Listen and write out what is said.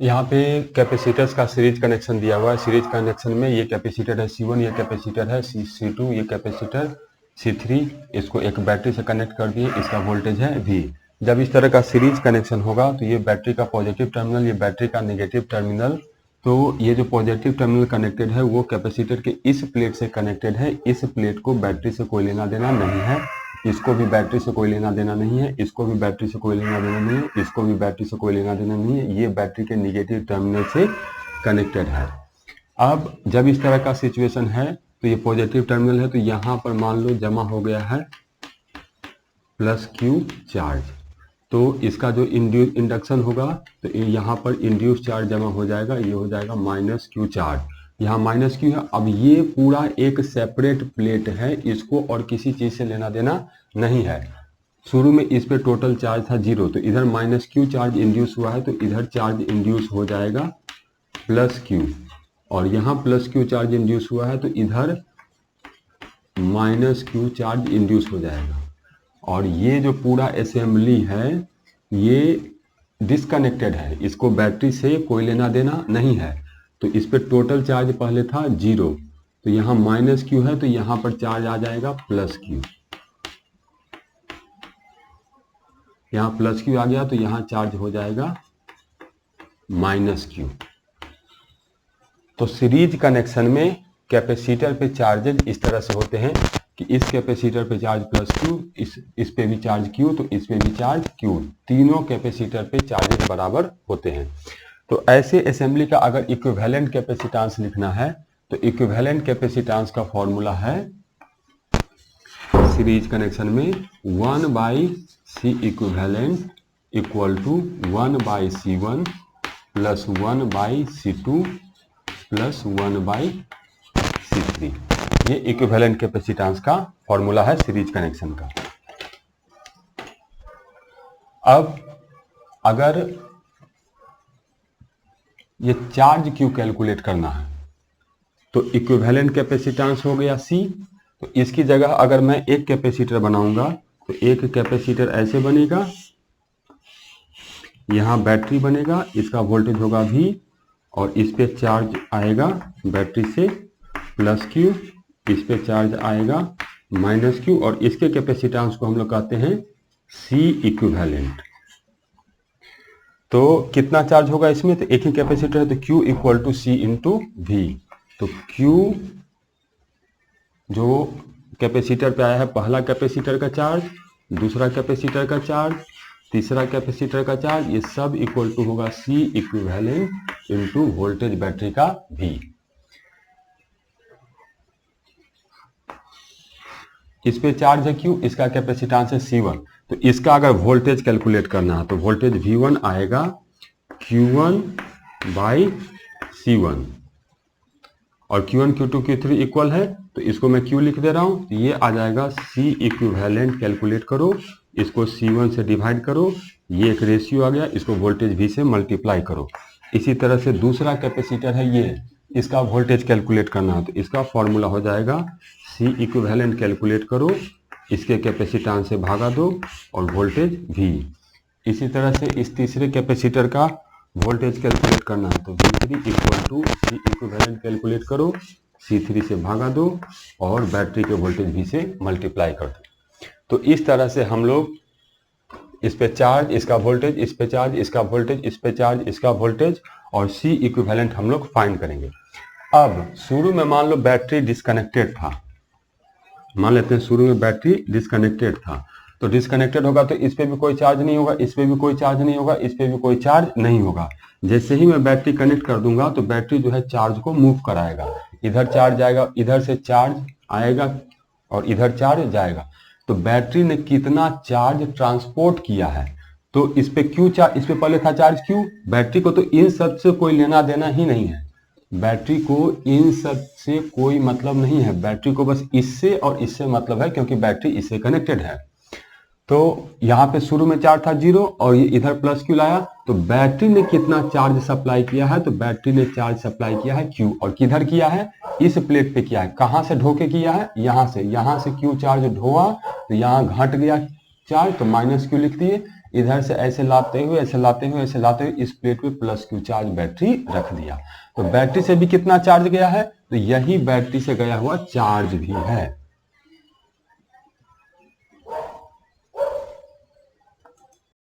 यहाँ पे कैपेसिटर्स का सीरीज कनेक्शन दिया हुआ है। सीरीज कनेक्शन में ये कैपेसिटर है C1, ये कैपेसिटर है C2, ये कैपेसिटर C3, इसको एक बैटरी से कनेक्ट कर दिए, इसका वोल्टेज है V। जब इस तरह का सीरीज कनेक्शन होगा तो ये बैटरी का पॉजिटिव टर्मिनल, ये बैटरी का नेगेटिव टर्मिनल, तो ये जो पॉजिटिव टर्मिनल कनेक्टेड है वो कैपेसिटर के इस प्लेट से कनेक्टेड है। इस प्लेट को बैटरी से कोई लेना देना नहीं है, इसको भी बैटरी से कोई लेना देना नहीं है, इसको भी बैटरी से कोई लेना देना नहीं है, इसको भी बैटरी से कोई लेना देना नहीं है। ये बैटरी के नेगेटिव टर्मिनल से कनेक्टेड है। अब जब इस तरह का सिचुएशन है तो ये पॉजिटिव टर्मिनल है, तो यहाँ पर मान लो जमा हो गया है प्लस Q चार्ज, तो इसका जो इंडक्शन होगा तो यहाँ पर इंड्यूस चार्ज जमा हो जाएगा, ये हो जाएगा माइनस Q चार्ज, यहाँ माइनस Q है। अब ये पूरा एक सेपरेट प्लेट है, इसको और किसी चीज से लेना देना नहीं है। शुरू में इस पे टोटल चार्ज था 0, तो इधर माइनस Q चार्ज इंड्यूस हुआ है, तो इधर चार्ज इंड्यूस हो जाएगा प्लस Q, और यहाँ प्लस Q चार्ज इंड्यूस हुआ है तो इधर माइनस Q चार्ज इंड्यूस हो जाएगा। और ये जो पूरा असेंबली है ये डिस्कनेक्टेड है, इसको बैटरी से कोई लेना देना नहीं है। तो इस पे टोटल चार्ज पहले था 0, तो यहाँ माइनस Q है, तो यहाँ पर चार्ज आ जाएगा प्लस Q, यहाँ प्लस Q आ गया तो यहाँ चार्ज हो जाएगा माइनस Q। तो सीरीज कनेक्शन में कैपेसिटर पे चार्जेज इस तरह से होते हैं कि इस कैपेसिटर पे चार्ज प्लस Q, इस पे भी चार्ज Q, तो इस पे भी चार्ज Q, तीनों कैपेसिटर पे चार्जेज बराबर होते हैं। तो ऐसे असेंबली का अगर इक्विवेलेंट कैपेसिटेंस लिखना है तो इक्विवेलेंट कैपेसिटेंस का फॉर्मूला है सीरीज कनेक्शन में 1/C equivalent equal to 1/C1 plus 1/C2 plus 1/C3। ये इक्विवेलेंट कैपेसिटेंस का फॉर्मूला है सीरीज कनेक्शन का। अब अगर ये चार्ज Q कैलकुलेट करना है तो इक्विवेलेंट कैपेसिटेंस हो गया C, तो इसकी जगह अगर मैं एक कैपेसिटर बनाऊंगा तो एक कैपेसिटर ऐसे बनेगा, यहां बैटरी बनेगा, इसका वोल्टेज होगा V, और इस पे चार्ज आएगा बैटरी से प्लस Q, इस पे चार्ज आएगा माइनस Q, और इसके कैपेसिटेंस को हम लोग कहते हैं C इक्विवेलेंट। तो कितना चार्ज होगा इसमें, तो एक ही कैपेसिटर है तो Q equal to C into V। तो Q जो कैपेसिटर पे आया है, पहला कैपेसिटर का चार्ज, दूसरा कैपेसिटर का चार्ज, तीसरा कैपेसिटर का चार्ज, ये सब इक्वल टू होगा C equivalent into voltage battery का V। इस पे चार्ज है Q, इसका कैपेसिटेंस है C1, तो इसका अगर वोल्टेज कैलकुलेट करना है तो वोल्टेज V1 आएगा Q1/C1, और Q1 Q2 Q3 इक्वल है तो इसको मैं Q लिख दे रहा हूं, तो ये आ जाएगा C इक्विवेलेंट। कैलकुलेट करो, इसको C1 से डिवाइड करो, ये एक रेशियो आ गया, इसको वोल्टेज V से मल्टीप्लाई करो। इसी तरह से दूसरा कैपेसिटर है ये, इसका वोल्टेज कैलकुलेट करना है तो इसका फॉर्मूला हो जाएगा C इक्विवेलेंट। कैलकुलेट करो, इसके कैपेसिटेंस से भागा दो और वोल्टेज V। इसी तरह से इस तीसरे कैपेसिटर का वोल्टेज कैलकुलेट करना है तो V3 equal to C equivalent. Calculate करो, C3 से भागा दो और बैटरी के वोल्टेज V से मल्टीप्लाई कर दो। तो इस तरह से हम लोग इस पे चार्ज, इसका वोल्टेज, इस पे चार्ज, इसका वोल्टेज, इस पे चार्ज, इसका वोल्टेज, और C इक्विवेलेंट हम लोग फाइंड करेंगे। अब शुरू में मान लो बैटरी डिस्कनेक्टेड था, मान लेते हैं शुरू में बैटरी डिस्कनेक्टेड था, तो डिस्कनेक्टेड होगा तो इस पे भी कोई चार्ज नहीं होगा, इस पे भी कोई चार्ज नहीं होगा, इस पे भी कोई चार्ज नहीं होगा। जैसे ही मैं बैटरी कनेक्ट कर दूंगा तो बैटरी जो है चार्ज को मूव कराएगा, इधर चार्ज जाएगा, इधर से चार्ज आएगा और इधर चार्ज जाएगा। तो बैटरी ने कितना चार्ज ट्रांसपोर्ट किया है, तो इस पे Q चार्ज, इस पे पहले था चार्ज Q, बैटरी को तो इन सब से कोई लेना देना ही नहीं है, बैटरी को इन सब से कोई मतलब नहीं है, बैटरी को बस इससे और इससे मतलब है क्योंकि बैटरी इससे कनेक्टेड है। तो यहाँ पे शुरू में चार्ज था 0 और ये इधर प्लस Q लाया, तो बैटरी ने कितना चार्ज सप्लाई किया है, तो बैटरी ने चार्ज सप्लाई किया है Q, और किधर किया है, इस प्लेट पे किया है। कहाँ से ढो के किया है, यहाँ से Q चार्ज ढोआ तो यहाँ घट गया चार्ज तो माइनस Q लिख दिए, इधर से ऐसे लाते हुए इस प्लेट पे प्लस क्यू चार्ज बैटरी रख दिया। तो बैटरी से भी कितना चार्ज गया है, तो यही बैटरी से गया हुआ चार्ज भी है।